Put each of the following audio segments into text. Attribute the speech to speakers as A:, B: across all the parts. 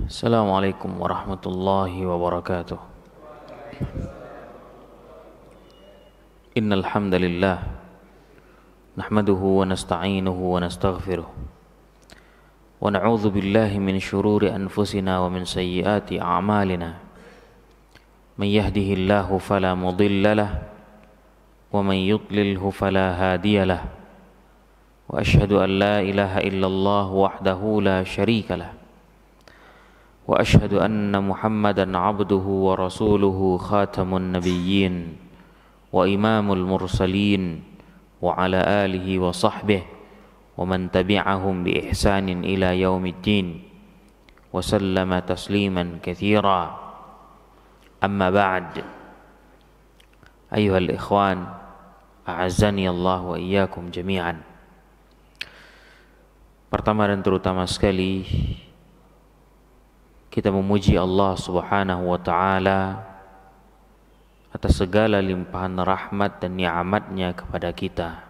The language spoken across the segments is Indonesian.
A: Assalamualaikum warahmatullahi wabarakatuh. Innal hamdalillah nahmaduhu wa nasta'inuhu wa nastaghfiruh wa na'udzu billahi min shururi anfusina wa min sayyiati a'malina. Man yahdihillahu fala mudilla lahu wa man yudlilhu fala hadiya lahu. Wa asyhadu an la ilaha illallah wahdahu la syarika lahu. Wa asyhadu anna Muhammadan abduhu wa rasuluhu khatamun nabiyyin wa imamul mursalin wa ala alihi wa sahbihi wa man tabi'ahum bi ihsanin ila yaumiddin wa sallama tasliman katsira. Amma ba'd. Ayyuhal ikhwan, a'azzani Allah wa iyyakum jami'an. Pertama dan terutama sekali, kita memuji Allah Subhanahu wa ta'ala atas segala limpahan rahmat dan ni'matnya kepada kita.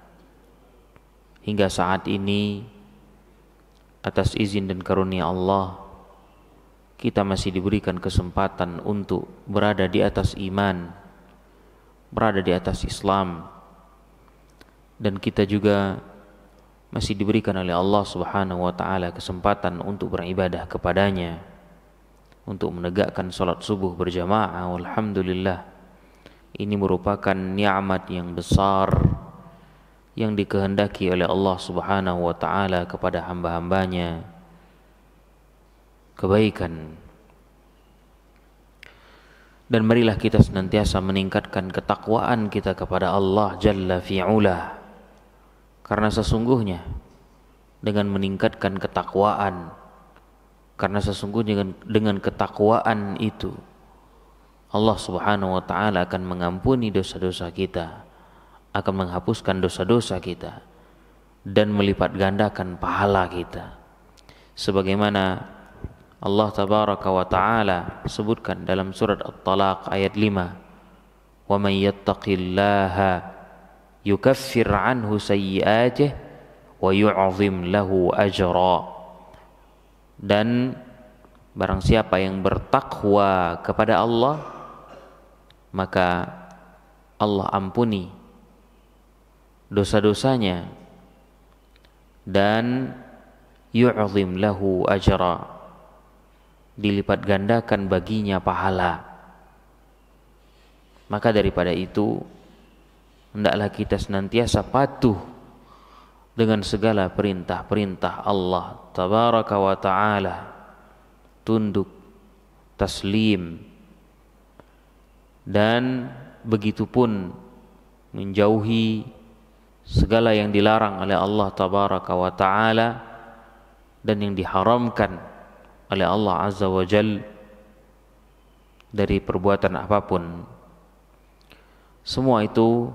A: Hingga saat ini, atas izin dan karunia Allah, kita masih diberikan kesempatan untuk berada di atas iman, berada di atas Islam, dan kita juga masih diberikan oleh Allah Subhanahu wa ta'ala kesempatan untuk beribadah kepadanya, untuk menegakkan salat subuh berjamaah. Alhamdulillah, ini merupakan nikmat yang besar yang dikehendaki oleh Allah Subhanahu wa ta'ala kepada hamba-hambanya, kebaikan. Dan marilah kita senantiasa meningkatkan ketakwaan kita kepada Allah Jalla fi'ula, karena sesungguhnya dengan meningkatkan ketakwaan, karena sesungguhnya dengan ketakwaan itu Allah Subhanahu wa ta'ala akan mengampuni dosa-dosa kita, akan menghapuskan dosa-dosa kita, dan melipat gandakan pahala kita. Sebagaimana Allah Tabaraka wa ta'ala sebutkan dalam surat At-Talaq ayat 5, وَمَنْ يَتَّقِ اللَّهَ يُكَفِّرْ عَنْهُ سَيِّئَاتِهِ وَيُعْظِمْ لَهُ أَجْرًا. Dan barang siapa yang bertakwa kepada Allah, maka Allah ampuni dosa-dosanya dan yu'zim lahu ajra, dilipat gandakan baginya pahala. Maka daripada itu, hendaklah kita senantiasa patuh dengan segala perintah-perintah Allah Tabaraka wa ta'ala, tunduk, taslim, dan begitupun menjauhi segala yang dilarang oleh Allah Tabaraka wa ta'ala dan yang diharamkan oleh Allah Azza wa Jal dari perbuatan apapun. Semua itu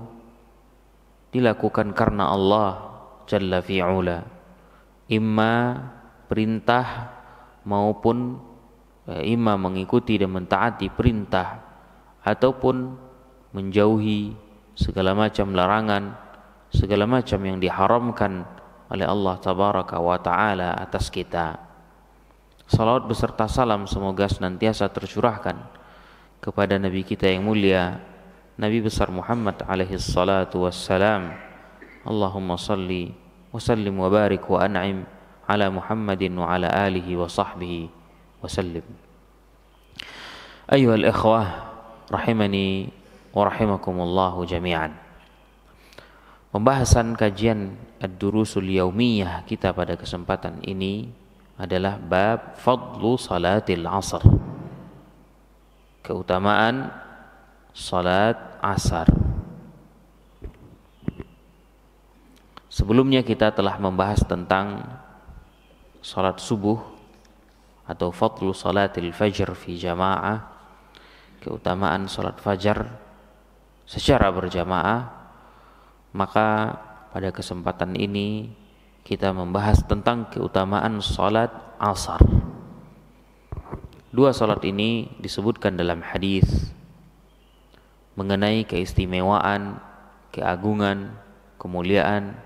A: dilakukan karena Allah Jalla fi'ula, imma perintah maupun imma mengikuti dan mentaati perintah, ataupun menjauhi segala macam larangan, segala macam yang diharamkan oleh Allah Tabaraka wa ta'ala atas kita. Salawat beserta salam semoga senantiasa tercurahkan kepada Nabi kita yang mulia, Nabi besar Muhammad alaihi salatu wassalam. Allahumma salli wa sallim wa barik wa an'im ala Muhammadin wa ala alihi wa sahbihi wa sallim. Ayyuhal ikhwah, rahimani wa rahimakumullahu jami'an. Pembahasan kajian ad-durusul yaumiyah kita pada kesempatan ini adalah bab fadlu salatil asar, keutamaan salat asar. Sebelumnya kita telah membahas tentang salat subuh atau fadlu salatil fajr fi jamaah, keutamaan salat fajar secara berjamaah. Maka pada kesempatan ini kita membahas tentang keutamaan salat asar. Dua salat ini disebutkan dalam hadis mengenai keistimewaan, keagungan, kemuliaan.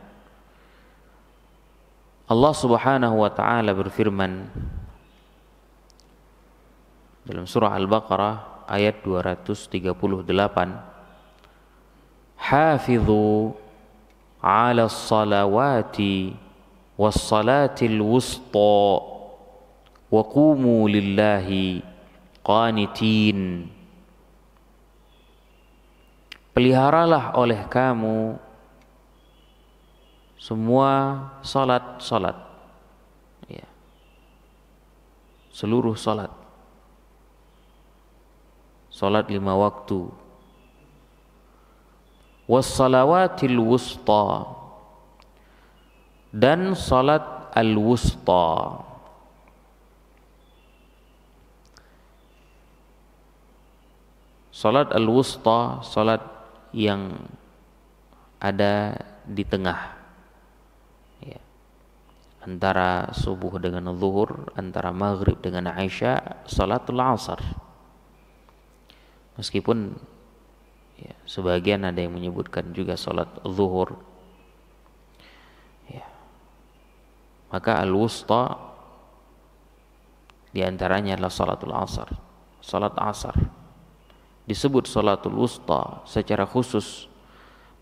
A: Allah Subhanahu wa ta'ala berfirman, dalam surah Al-Baqarah ayat 238, "Hafidhu 'ala salawati was salatil wusta wa qumu lillahi qanitin." Peliharalah oleh kamu semua salat-salat, ya, seluruh salat, salat 5 waktu, wassalawatil wusta, dan salat al-wusta. Salat al-wusta, salat yang ada di tengah, ya, antara subuh dengan zuhur, antara maghrib dengan isya, salatul asar. Meskipun ya, sebagian ada yang menyebutkan juga salat zuhur, ya. Maka al-wusta diantaranya adalah salatul asar, salat asar. Disebut salatul wusta secara khusus,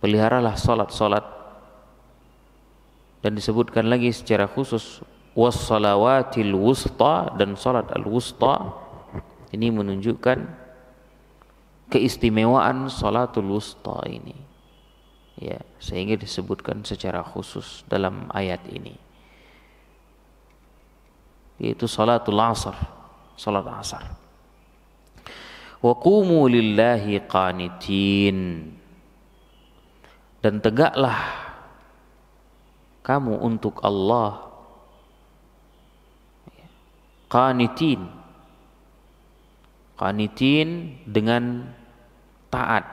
A: peliharalah salat-salat, dan disebutkan lagi secara khusus wassalawatil wusta, dan salat al-wusta. Ini menunjukkan keistimewaan salatul wusta ini, ya, sehingga disebutkan secara khusus dalam ayat ini, yaitu salatul asar, salat asar. Wa qumu lillahi qanitin, dan tegaklah kamu untuk Allah qanitin, qanitin dengan taat.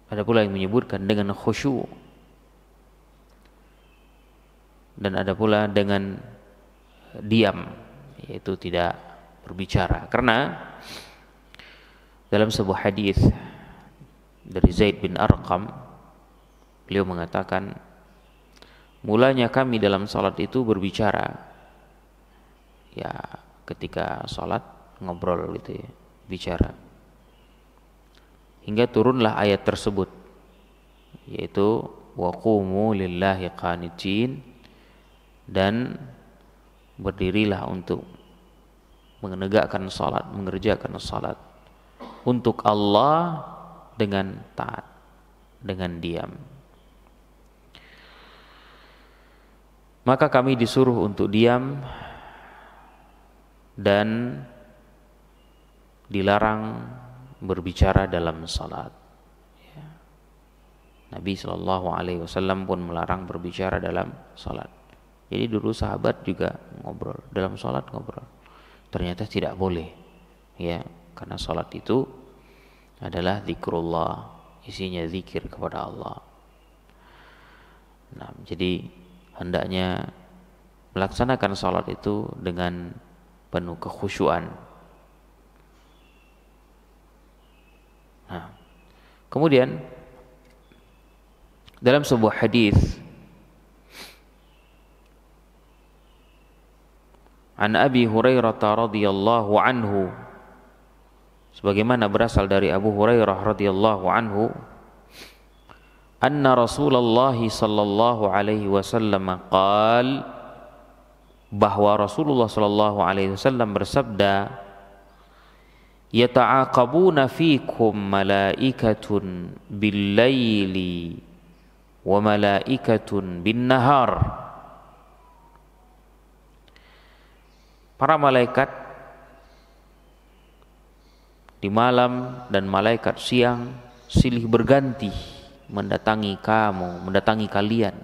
A: Ada pula yang menyebutkan dengan khusyuk, dan ada pula dengan diam, yaitu tidak berbicara. Karena dalam sebuah hadis dari Zaid bin Arqam, beliau mengatakan, mulanya kami dalam salat itu berbicara, ya, ketika salat ngobrol gitu ya, bicara, hingga turunlah ayat tersebut, yaitu wa qumu lillahi qanitin, dan berdirilah untuk menegakkan salat, mengerjakan salat untuk Allah dengan taat, dengan diam. Maka kami disuruh untuk diam dan dilarang berbicara dalam salat. Nabi SAW pun melarang berbicara dalam salat. Jadi dulu sahabat juga ngobrol dalam salat, ngobrol. Ternyata tidak boleh, ya, karena salat itu adalah zikrullah, isinya zikir kepada Allah. Nah, jadi hendaknya melaksanakan salat itu dengan penuh kekhusyuan. Nah, kemudian dalam sebuah hadis an Abi Hurairah radhiyallahu anhu, sebagaimana berasal dari Abu Hurairah radhiyallahu anhu, anna Rasulullah sallallahu alaihi wasallam qaal, bahwa Rasulullah sallallahu alaihi wasallam bersabda, yata'aqabuna fikum malaikatun bil-laili wa malaikatun bin-nahar. Para malaikat di malam dan malaikat siang silih berganti mendatangi kamu, mendatangi kalian,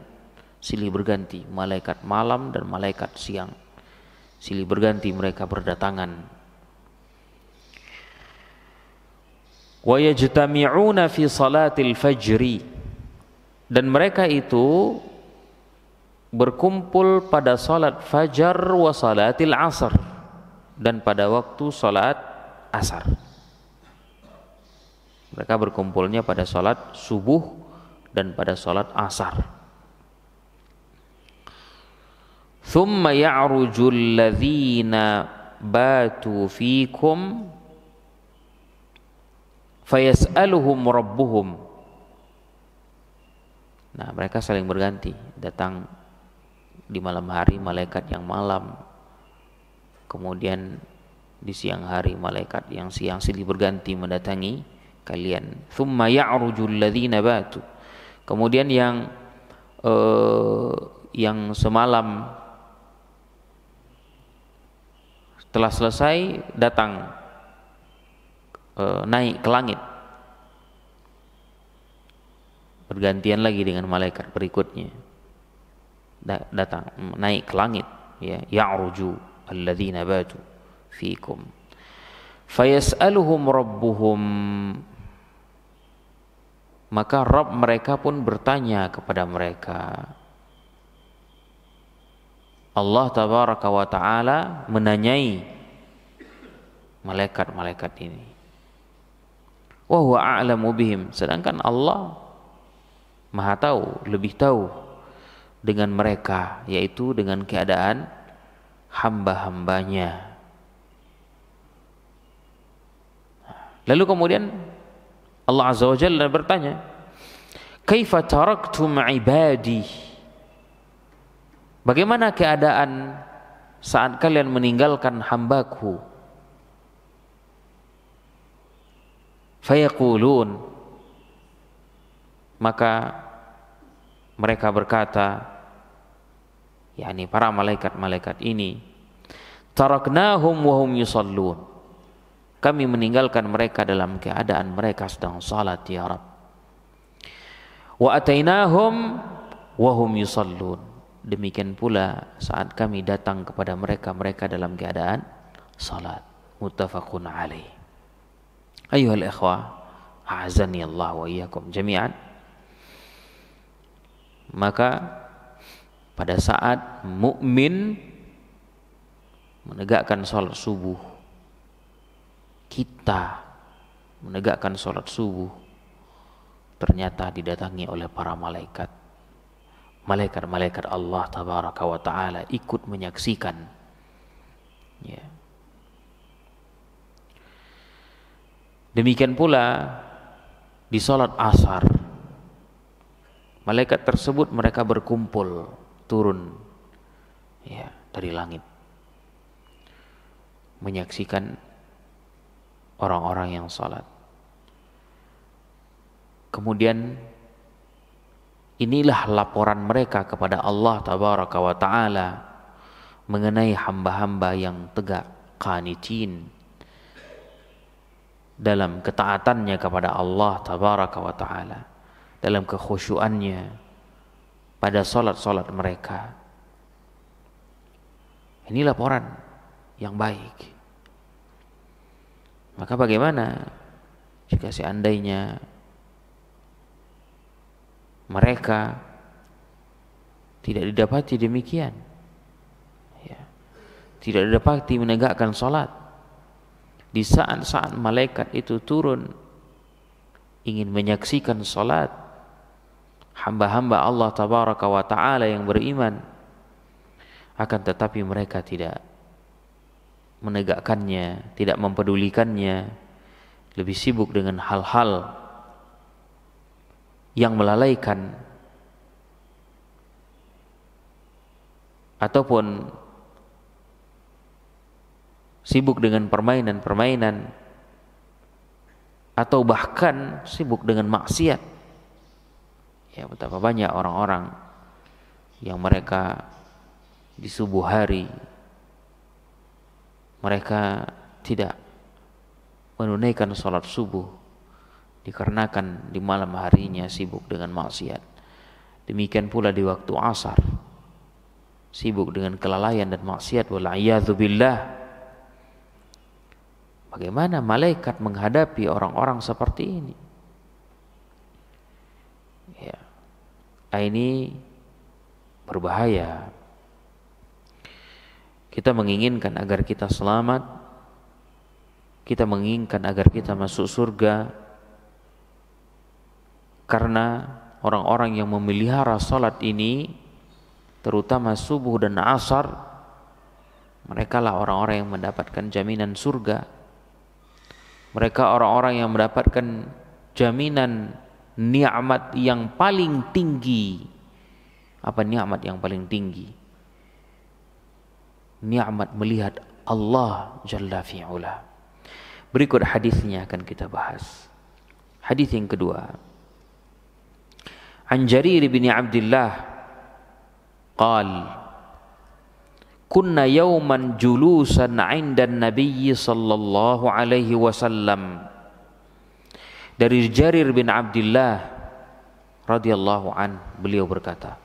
A: silih berganti. Malaikat malam dan malaikat siang silih berganti mereka berdatangan. Wa yajtami'una fi salatil fajri, dan mereka itu berkumpul pada salat fajar wa salatil asar, dan pada waktu salat asar. Mereka berkumpulnya pada salat subuh dan pada salat asar. thumma ya'rujul ladzina batu fikum fayas'aluhum rabbuhum. Nah, mereka saling berganti, datang di malam hari malaikat yang malam, kemudian di siang hari malaikat yang siang, silih berganti mendatangi kalian. Thumma ya'rujul ladzina batu. Kemudian yang semalam telah selesai datang naik ke langit, bergantian lagi dengan malaikat berikutnya datang naik ke langit, ya, ya'ruju alladzina batu fikum fayas'aluhum rabbuhum, maka Rabb mereka pun bertanya kepada mereka. Allah tabaraka wa ta'ala menanyai malaikat-malaikat ini. Wa huwa a'lamu bihim, sedangkan Allah Maha tahu, lebih tahu dengan mereka, yaitu dengan keadaan hamba-hambanya. Lalu kemudian Allah Azza wa Jalla bertanya, "Kaifa taraktum ibadi?" Bagaimana keadaan saat kalian meninggalkan hambaku? Fayaqulun, maka mereka berkata, yakni para malaikat-malaikat ini, taraknahum wa hum yusallun, kami meninggalkan mereka dalam keadaan mereka sedang salat ya Rabb. Wa atainahum wa hum yusallun, demikian pula saat kami datang kepada mereka, mereka dalam keadaan salat. Muttafaqun alaih. Ayyuhal ikhwah, a'azani Allah wa iyyakum jami'an. Maka pada saat mukmin menegakkan salat subuh, kita menegakkan salat subuh, ternyata didatangi oleh para malaikat. Malaikat-malaikat Allah tabaraka wa ta'ala ikut menyaksikan, ya. Demikian pula di salat asar, malaikat tersebut mereka berkumpul turun, ya, dari langit menyaksikan orang-orang yang salat. Kemudian inilah laporan mereka kepada Allah tabaraka wa ta'ala mengenai hamba-hamba yang tegak, qanitin, dalam ketaatannya kepada Allah tabaraka wa ta'ala, dalam kekhusyuannya pada salat-salat mereka. Ini laporan yang baik. Maka bagaimana jika seandainya mereka tidak didapati demikian, ya, tidak didapati menegakkan salat di saat-saat malaikat itu turun ingin menyaksikan salat hamba-hamba Allah tabaraka wa ta'ala yang beriman, akan tetapi mereka tidak menegakkannya, tidak mempedulikannya, lebih sibuk dengan hal-hal yang melalaikan ataupun sibuk dengan permainan-permainan atau bahkan sibuk dengan maksiat. Ya, betapa banyak orang-orang yang mereka di subuh hari mereka tidak menunaikan salat subuh dikarenakan di malam harinya sibuk dengan maksiat. Demikian pula di waktu asar sibuk dengan kelalaian dan maksiat, wal'iyadzu billah. Bagaimana malaikat menghadapi orang-orang seperti ini? Ya, ini berbahaya. Kita menginginkan agar kita selamat, kita menginginkan agar kita masuk surga, karena orang-orang yang memelihara salat ini terutama subuh dan asar, mereka lah orang-orang yang mendapatkan jaminan surga. Mereka orang-orang yang mendapatkan jaminan nikmat yang paling tinggi. Apa nikmat yang paling tinggi? Nikmat melihat Allah Jalla fi'ula. Berikut hadisnya akan kita bahas. Hadis yang kedua. An Jarir bin Abdullah qal kunna yawman julusan 'inda an-nabiy sallallahu alaihi wasallam. Dari Jarir bin Abdullah radhiyallahu an, beliau berkata,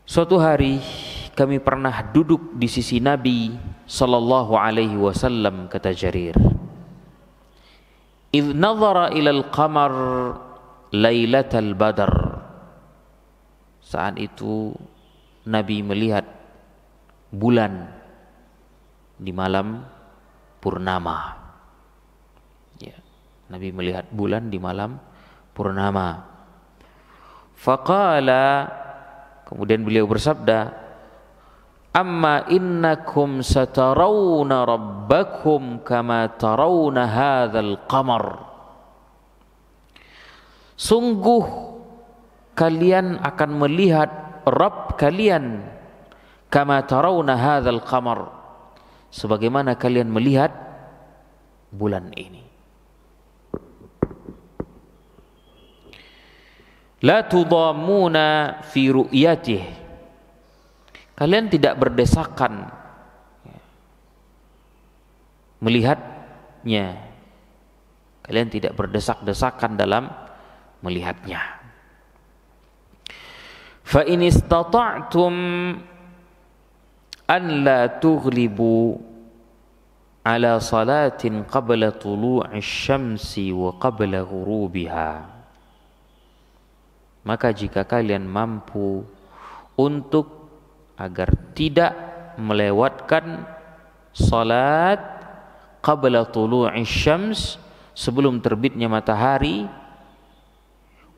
A: suatu hari kami pernah duduk di sisi Nabi sallallahu alaihi wasallam, kata Jarir. Idh nadhara ilal qamar lailatal badar. Saat itu Nabi melihat bulan di malam purnama. Ya, Nabi melihat bulan di malam purnama. Faqala, kemudian beliau bersabda, amma innakum satarawna rabbakum kama tarawna hadzal qamar. Sungguh kalian akan melihat Rabb kalian kama tarawna hadzal qamar, sebagaimana kalian melihat bulan ini. La tudammuna fi ru'yatihi, kalian tidak berdesakan melihatnya. Kalian tidak berdesak-desakan dalam melihatnya. Fa in istata'tum an la tughlibu ala salatin qabla tulu'i syamsi wa qabla ghurubiha. Maka jika kalian mampu untuk agar tidak melewatkan salat qabla tulu'i syams, sebelum terbitnya matahari,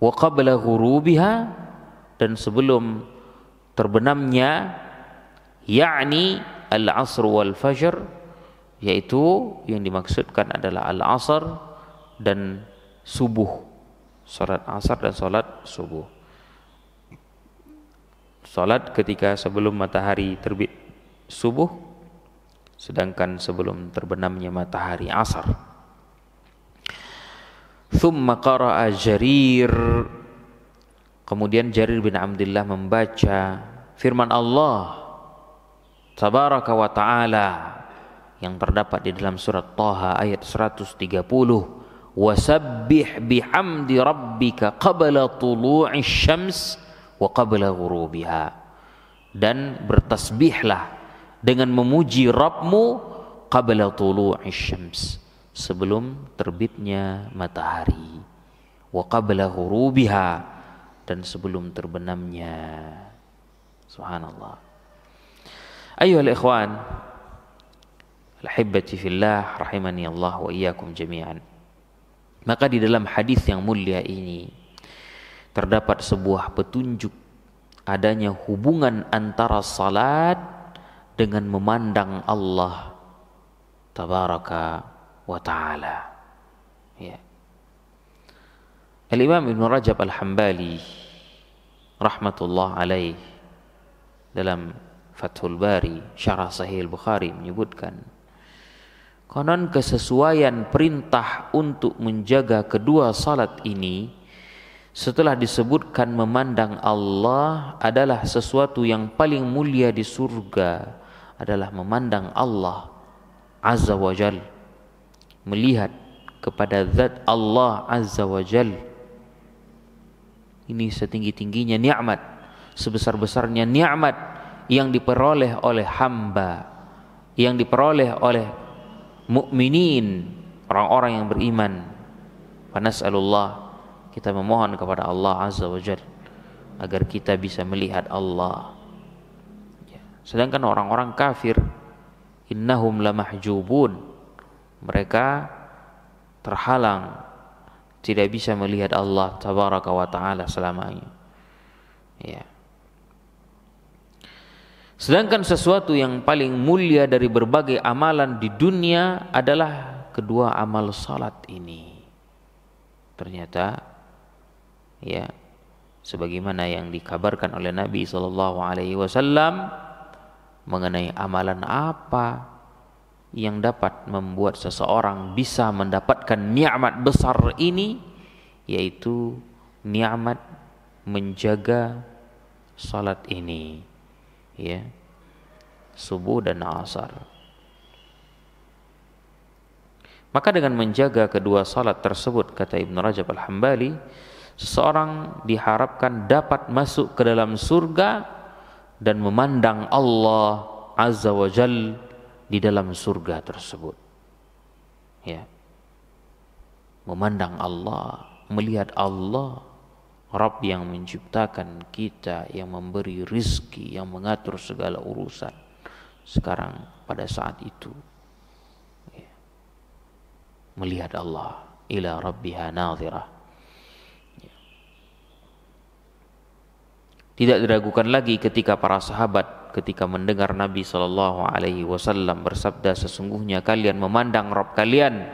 A: wa qabla ghurubiha, dan sebelum terbenamnya, yakni al-asr wal fajr, yaitu yang dimaksudkan adalah al-asr dan subuh, salat asar dan salat subuh. Salat ketika sebelum matahari terbit subuh, sedangkan sebelum terbenamnya matahari asar. Thumma qara'a Jarir, kemudian Jarir bin Abdullah membaca firman Allah tabaraka wa ta'ala yang terdapat di dalam surat Taha ayat 130, wasabbih bihamdi rabbika qabla tulu'i syams wa qabla ghurubiha, dan bertasbihlah dengan memuji Rabbmu qabla tulu'i syams, sebelum terbitnya matahari, wa qabla ghurubiha, dan sebelum terbenamnya. Subhanallah. Ayyuhal ikhwan al-hibbati fillah rahimani Allah wa iyyakum jami'an. Maka di dalam hadis yang mulia ini terdapat sebuah petunjuk adanya hubungan antara salat dengan memandang Allah tabaraka wa ta'ala. Ya. Al-Imam Ibn Rajab Al-Hambali rahmatullah alaih dalam Fathul Bari Syarah Sahih Al-Bukhari menyebutkan, konon kesesuaian perintah untuk menjaga kedua salat ini setelah disebutkan memandang Allah adalah sesuatu yang paling mulia di surga, adalah memandang Allah Azza wa Jal, melihat kepada zat Allah Azza wa Jal. Ini setinggi-tingginya nikmat, sebesar-besarnya nikmat yang diperoleh oleh hamba, yang diperoleh oleh mukminin, orang-orang yang beriman. Fanas'alullah, kita memohon kepada Allah Azza wa Jalla agar kita bisa melihat Allah. Sedangkan orang-orang kafir, innahum lamahjubun, mereka terhalang, tidak bisa melihat Allah tabaraka wa ta'ala selamanya. Ya. Sedangkan sesuatu yang paling mulia dari berbagai amalan di dunia adalah kedua amal salat ini. Ternyata ya, sebagaimana yang dikabarkan oleh Nabi SAW mengenai amalan apa yang dapat membuat seseorang bisa mendapatkan nikmat besar ini, yaitu nikmat menjaga salat ini, ya, subuh dan asar. Maka dengan menjaga kedua salat tersebut, kata Ibn Rajab Al-Hambali, seseorang diharapkan dapat masuk ke dalam surga dan memandang Allah Azza wa Jal di dalam surga tersebut. Ya. Memandang Allah, melihat Allah, Rabb yang menciptakan kita, yang memberi rizki, yang mengatur segala urusan sekarang pada saat itu. Ya. Melihat Allah, ila rabbiha nadhirah. Ya. Tidak diragukan lagi ketika para sahabat ketika mendengar Nabi SAW bersabda, sesungguhnya kalian memandang Rabb kalian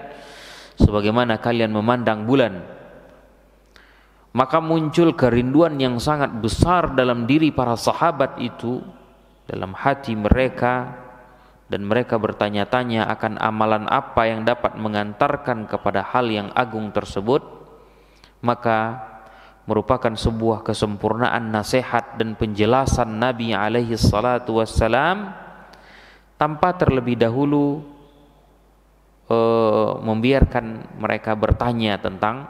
A: sebagaimana kalian memandang bulan. Maka muncul kerinduan yang sangat besar dalam diri para sahabat itu, dalam hati mereka, dan mereka bertanya-tanya akan amalan apa yang dapat mengantarkan kepada hal yang agung tersebut. Maka merupakan sebuah kesempurnaan nasihat dan penjelasan Nabi alaihi salatu wassalam tanpa terlebih dahulu membiarkan mereka bertanya tentang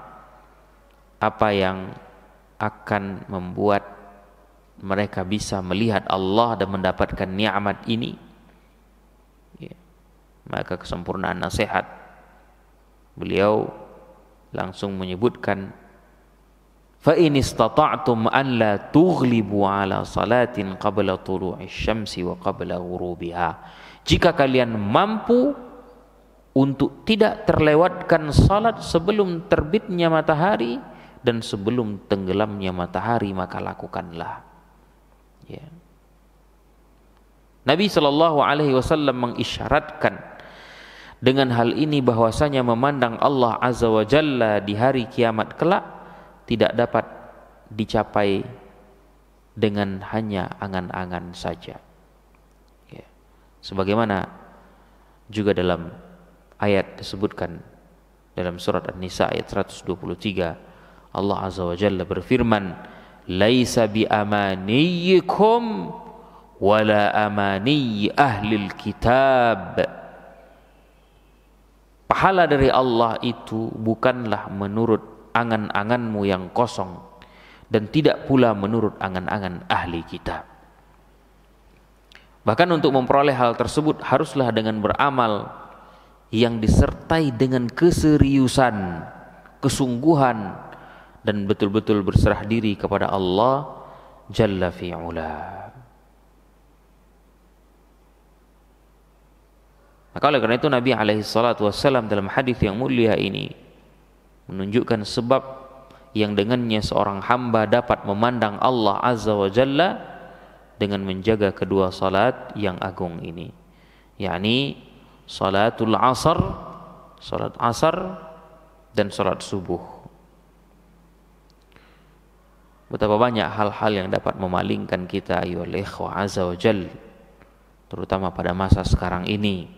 A: apa yang akan membuat mereka bisa melihat Allah dan mendapatkan nikmat ini. Ya. Maka kesempurnaan nasihat, beliau langsung menyebutkan, fa in istata'tum an la tughlibu ala salatin qabla tulu'i syamsi wa qabla ghurubiha. Jika kalian mampu untuk tidak terlewatkan salat sebelum terbitnya matahari dan sebelum tenggelamnya matahari, maka lakukanlah. Ya. Nabi SAW mengisyaratkan dengan hal ini bahwasanya memandang Allah Azza wa Jalla di hari kiamat kelak tidak dapat dicapai dengan hanya angan-angan saja. Ya. Sebagaimana juga dalam ayat disebutkan dalam surat An-Nisa ayat 123, Allah Azza wa Jalla berfirman, laisa bi amaniyikum wala amaniyi ahlil kitab. Pahala dari Allah itu bukanlah menurut angan-anganmu yang kosong, dan tidak pula menurut angan-angan ahli kitab. Bahkan untuk memperoleh hal tersebut haruslah dengan beramal yang disertai dengan keseriusan, kesungguhan, dan betul-betul berserah diri kepada Allah Jalla fi'ula. Maka oleh karena itu Nabi SAW dalam hadis yang mulia ini menunjukkan sebab yang dengannya seorang hamba dapat memandang Allah Azza wa Jalla dengan menjaga kedua salat yang agung ini, yakni salatul asar, salat asar, dan salat subuh. Betapa banyak hal-hal yang dapat memalingkan kita ayyuhal ikhwah azza wa jal, terutama pada masa sekarang ini.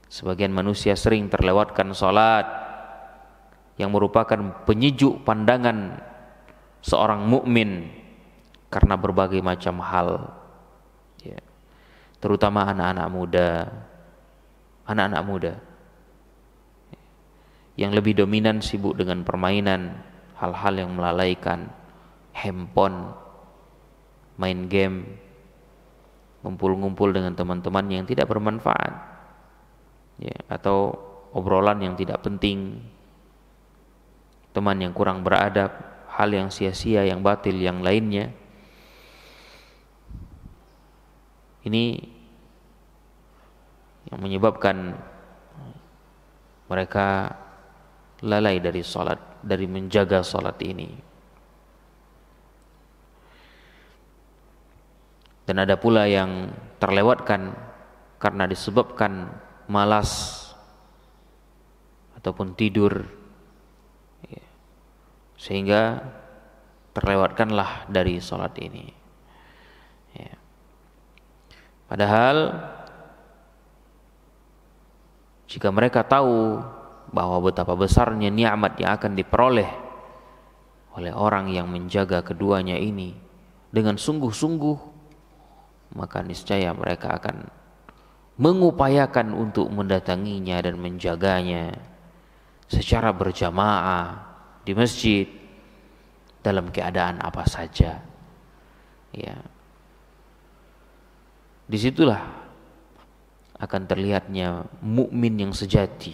A: Sebagian manusia sering terlewatkan salat yang merupakan penyejuk pandangan seorang mukmin karena berbagai macam hal, ya. Terutama anak-anak muda yang lebih dominan sibuk dengan permainan, hal-hal yang melalaikan, handphone, main game, ngumpul-ngumpul dengan teman-teman yang tidak bermanfaat, ya, atau obrolan yang tidak penting, teman yang kurang beradab, hal yang sia-sia, yang batil, yang lainnya. Ini yang menyebabkan mereka lalai dari salat, dari menjaga salat ini. Dan ada pula yang terlewatkan karena disebabkan malas ataupun tidur, sehingga terlewatkanlah dari sholat ini. Padahal jika mereka tahu bahwa betapa besarnya nikmat yang akan diperoleh oleh orang yang menjaga keduanya ini dengan sungguh-sungguh, maka niscaya mereka akan mengupayakan untuk mendatanginya dan menjaganya secara berjamaah di masjid dalam keadaan apa saja. Ya. Disitulah akan terlihatnya mukmin yang sejati,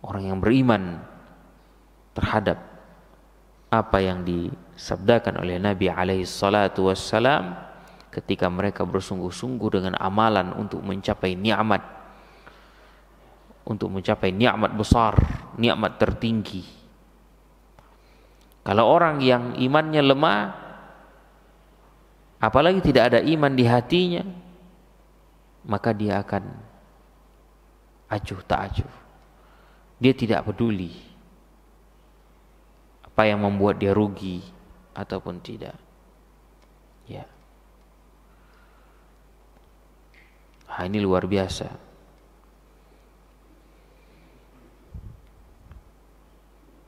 A: orang yang beriman terhadap apa yang disabdakan oleh Nabi alaihi salatu wassalam ketika mereka bersungguh-sungguh dengan amalan untuk mencapai nikmat, untuk mencapai nikmat besar, nikmat tertinggi. Kalau orang yang imannya lemah, apalagi tidak ada iman di hatinya, maka dia akan acuh tak acuh. Dia tidak peduli apa yang membuat dia rugi ataupun tidak. Ya. Ini luar biasa.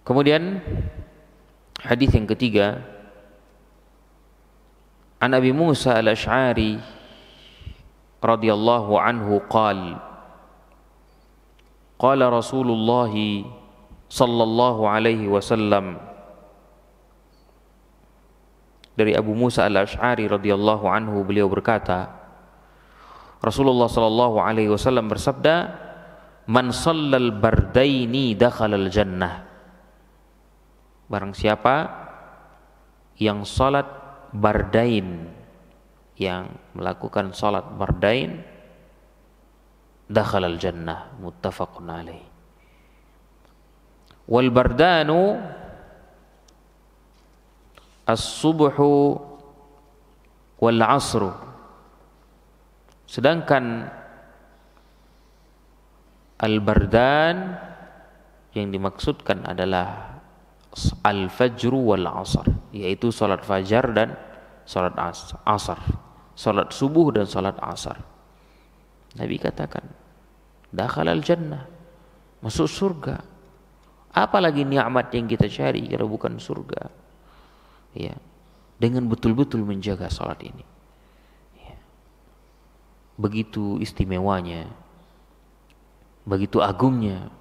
A: Kemudian hadis yang ketiga, an Abi Musa al-Ash'ari radhiyallahu anhu qala qala Rasulullah sallallahu alaihi wasallam, dari Abu Musa al-Ash'ari radhiyallahu anhu, beliau berkata, Rasulullah sallallahu alaihi wasallam bersabda, man shallal bardaini dakhalal jannah. Barang siapa yang salat bardain, yang melakukan salat bardain, dakhalal jannah, muttafaqun alaih. Wal bardanu as-subhu wal asru. Sedangkan al-bardan yang dimaksudkan adalah al-fajru wal asar, yaitu salat fajar dan salat asar, salat subuh dan salat asar. Nabi katakan, dakhalal jannah, masuk surga. Apalagi nikmat yang kita cari kalau bukan surga? Ya, dengan betul-betul menjaga salat ini. Ya. Begitu istimewanya, begitu agungnya,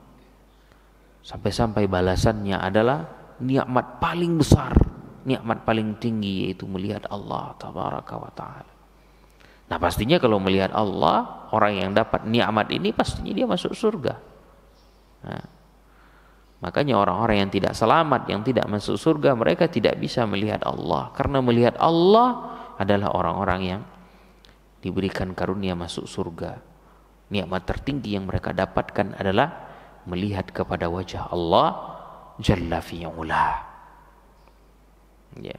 A: sampai-sampai balasannya adalah nikmat paling besar, nikmat paling tinggi, yaitu melihat Allah tabaraka wa ta'ala. Nah, pastinya kalau melihat Allah, orang yang dapat nikmat ini pastinya dia masuk surga. Nah, makanya orang-orang yang tidak selamat, yang tidak masuk surga, mereka tidak bisa melihat Allah, karena melihat Allah adalah orang-orang yang diberikan karunia masuk surga. Nikmat tertinggi yang mereka dapatkan adalah melihat kepada wajah Allah Jalla fi'ula. Ya.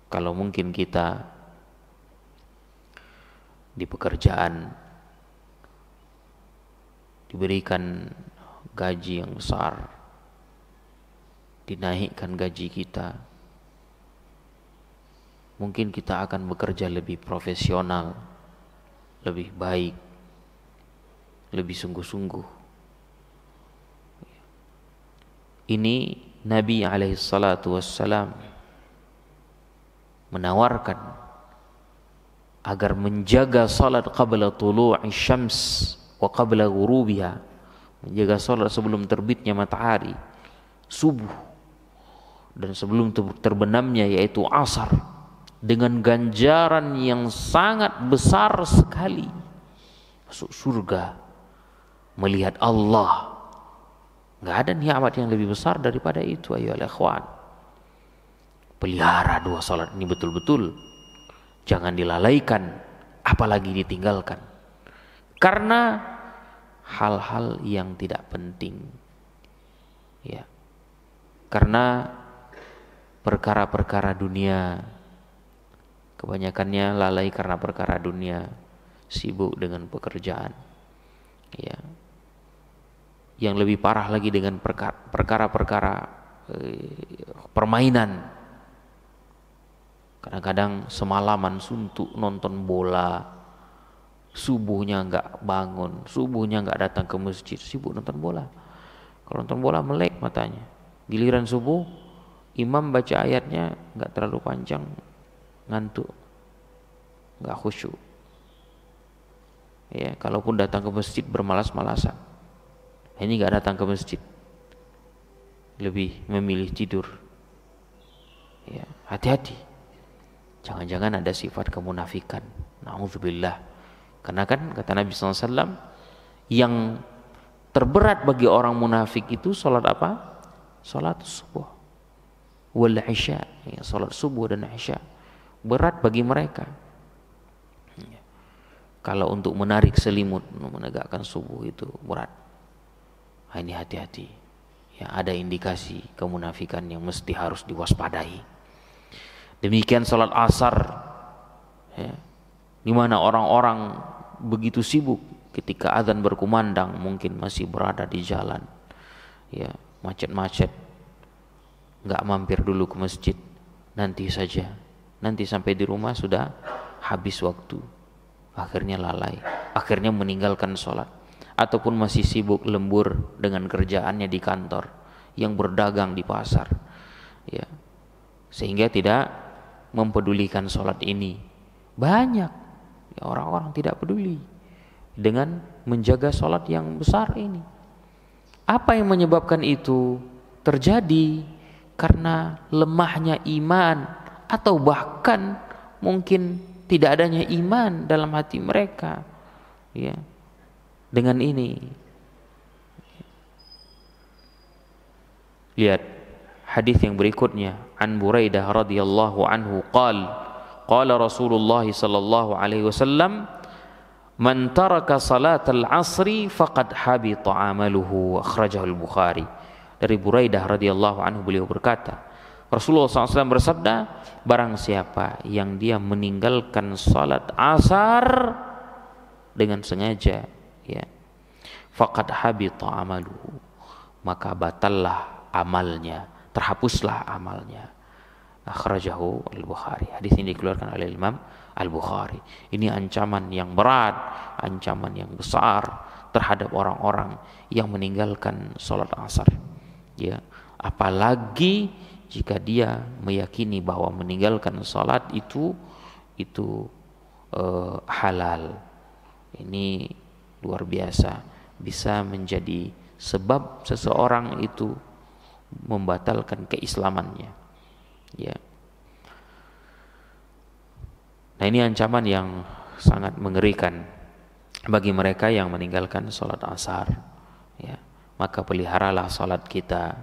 A: Kalau mungkin kita di pekerjaan diberikan gaji yang besar, dinaikkan gaji kita, mungkin kita akan bekerja lebih profesional, lebih baik, lebih sungguh-sungguh. Ini Nabi alaihi salatu wassalam menawarkan agar menjaga salat qabla tulu'i syams wa qabla ghurubiha, menjaga salat sebelum terbitnya matahari, subuh, dan sebelum terbenamnya yaitu asar, dengan ganjaran yang sangat besar sekali. Masuk surga, melihat Allah. Enggak ada nikmat yang lebih besar daripada itu, ayo ikhwan. Pelihara dua salat ini betul-betul, jangan dilalaikan, apalagi ditinggalkan karena hal-hal yang tidak penting. Ya. Karena perkara-perkara dunia. Kebanyakannya lalai karena perkara dunia, sibuk dengan pekerjaan. Ya. Yang lebih parah lagi dengan perkara-perkara permainan. Kadang-kadang semalaman suntuk nonton bola, subuhnya nggak bangun, subuhnya nggak datang ke masjid, sibuk nonton bola. Kalau nonton bola melek matanya. Giliran subuh, imam baca ayatnya nggak terlalu panjang, ngantuk, nggak khusyuk. Ya, kalaupun datang ke masjid bermalas-malasan. Ini nggak datang ke masjid, lebih memilih tidur. Ya, hati-hati. Jangan-jangan ada sifat kemunafikan. Na'udzubillah. Karena kan kata Nabi SAW, yang terberat bagi orang munafik itu salat apa? Salat subuh wal isya. Ya, salat subuh dan isya berat bagi mereka. Ya. Kalau untuk menarik selimut, menegakkan subuh itu berat. Nah, ini hati-hati. Ya, ada indikasi kemunafikan yang mesti harus diwaspadai. Demikian salat asar, ya, di mana orang-orang begitu sibuk ketika azan berkumandang, mungkin masih berada di jalan, ya, macet-macet, nggak mampir dulu ke masjid, nanti saja, nanti sampai di rumah sudah habis waktu, akhirnya lalai, akhirnya meninggalkan sholat, ataupun masih sibuk lembur dengan kerjaannya di kantor, yang berdagang di pasar, ya, sehingga tidak mempedulikan sholat ini. Banyak ya, orang-orang tidak peduli dengan menjaga sholat yang besar ini. Apa yang menyebabkan itu terjadi? Karena lemahnya iman, atau bahkan mungkin tidak adanya iman dalam hati mereka. Ya, dengan ini, lihat hadis yang berikutnya, an Buraidah radhiyallahu anhu qala Rasulullah sallallahu alaihi wasallam, man taraka salatal asri faqad habita amaluhu, akhrajahu al-Bukhari. Dari Buraidah radhiyallahu anhu, beliau berkata, Rasulullah SAW bersabda, barang siapa yang dia meninggalkan salat asar dengan sengaja, ya, faqad habita amaluhu, maka batallah amalnya, terhapuslah amalnya. Akhrajahu al-Bukhari. Hadis ini dikeluarkan oleh Imam Al-Bukhari. Ini ancaman yang berat, ancaman yang besar terhadap orang-orang yang meninggalkan salat asar. Ya, apalagi jika dia meyakini bahwa meninggalkan salat itu halal. Ini luar biasa, bisa menjadi sebab seseorang itu membatalkan keislamannya. Ya. Nah, ini ancaman yang sangat mengerikan bagi mereka yang meninggalkan salat asar. Ya. Maka peliharalah salat kita,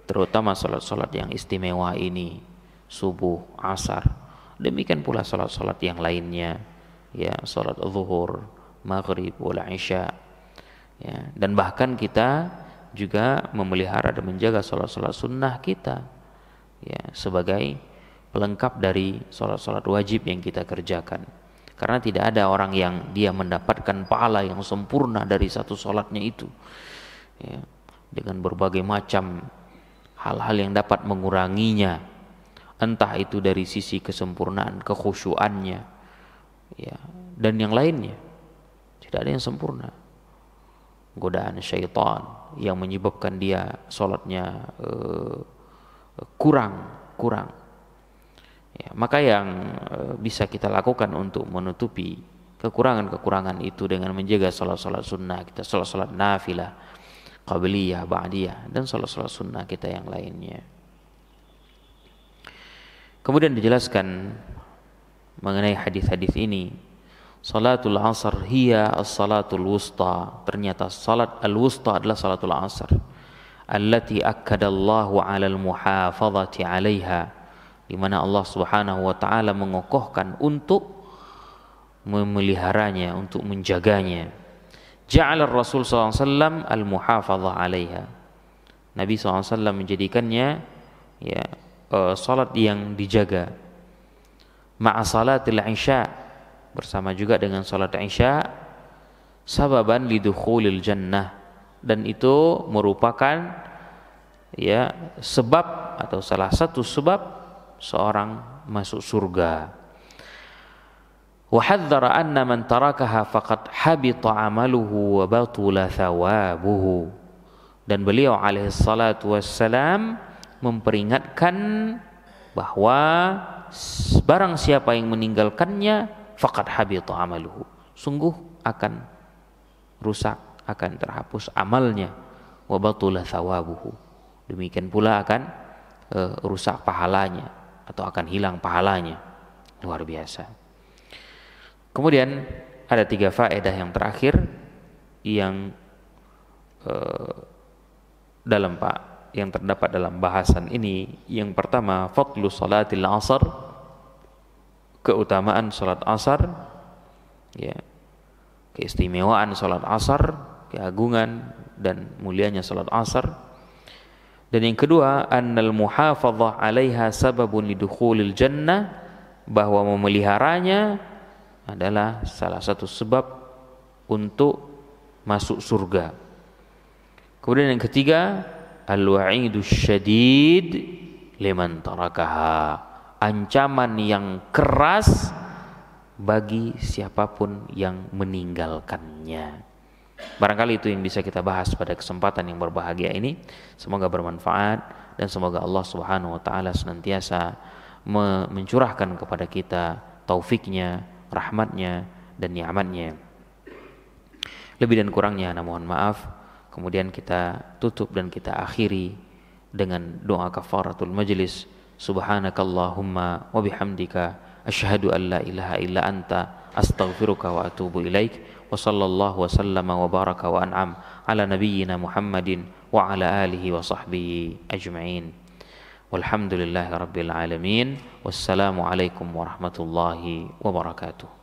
A: terutama salat-salat yang istimewa ini, subuh, asar. Demikian pula salat-salat yang lainnya, ya, salat zuhur, maghrib, wal isya. Ya, dan bahkan kita juga memelihara dan menjaga salat-salat sunnah kita, ya, sebagai pelengkap dari salat-salat wajib yang kita kerjakan. Karena tidak ada orang yang dia mendapatkan pahala yang sempurna dari satu salatnya itu, ya, dengan berbagai macam hal-hal yang dapat menguranginya, entah itu dari sisi kesempurnaan, kekhusyuannya, ya, dan yang lainnya. Tidak ada yang sempurna. Godaan syaitan yang menyebabkan dia salatnya kurang. Ya, maka yang bisa kita lakukan untuk menutupi kekurangan-kekurangan itu dengan menjaga salat-salat sunnah kita, salat-salat nafilah, qabliyah, ba'diyah, dan salat-salat sunnah kita yang lainnya. Kemudian dijelaskan mengenai hadis-hadis ini, salatul asar hiya as-salatul wusta. Ternyata salat al-wusta adalah salatul asar, allati akkadallahu 'alal muhafazati 'alaiha, di mana Allah Subhanahu wa taala mengokohkan untuk memeliharanya, untuk menjaganya. Ja'ala Rasul sallallahu alaihi wasallam al-muhafazah 'alaiha. Nabi sallallahu alaihi wasallam menjadikannya, ya, salat yang dijaga. Ma'a salatil isya, bersama juga dengan salat isya, sababan lidukhulil jannah, dan itu merupakan ya sebab atau salah satu sebab seorang masuk surga. Wa hadzara anna man tarakaha faqad habita 'amaluhu wa batula thawabuhu. Dan beliau alaihi salatu wassalam memperingatkan bahwa barang siapa yang meninggalkannya faqad habita 'amaluhu, sungguh akan rusak, akan terhapus amalnya, wa batula thawabuhu, demikian pula akan rusak pahalanya atau akan hilang pahalanya. Luar biasa. Kemudian ada 3 faedah yang terakhir yang yang terdapat dalam bahasan ini. Yang pertama, fadlu salatil asar, keutamaan salat asar, ya, keistimewaan salat asar, keagungan dan mulianya salat asar. Dan yang kedua, annal muhafadzah 'alaiha sababun lidukhulil jannah, bahwa memeliharanya adalah salah satu sebab untuk masuk surga. Kemudian yang ketiga, al-wa'idus syadid liman tarakaha, ancaman yang keras bagi siapapun yang meninggalkannya. Barangkali itu yang bisa kita bahas pada kesempatan yang berbahagia ini. Semoga bermanfaat dan semoga Allah Subhanahu wa taala senantiasa mencurahkan kepada kita taufiknya, rahmatnya dan nikmatnya. Lebih dan kurangnya mohon maaf. Kemudian kita tutup dan kita akhiri dengan doa kafaratul majlis. Subhanakallahumma wa bihamdika asyhadu an la ilaha illa anta astaghfiruka wa atubu ilaik. Wa sallallahu wa sallama wa baraka wa an'am ala nabiyyina Muhammadin wa ala alihi wa sahbihi ajma'in. Walhamdulillahi rabbil alamin. Wassalamu alaikum warahmatullahi wabarakatuh.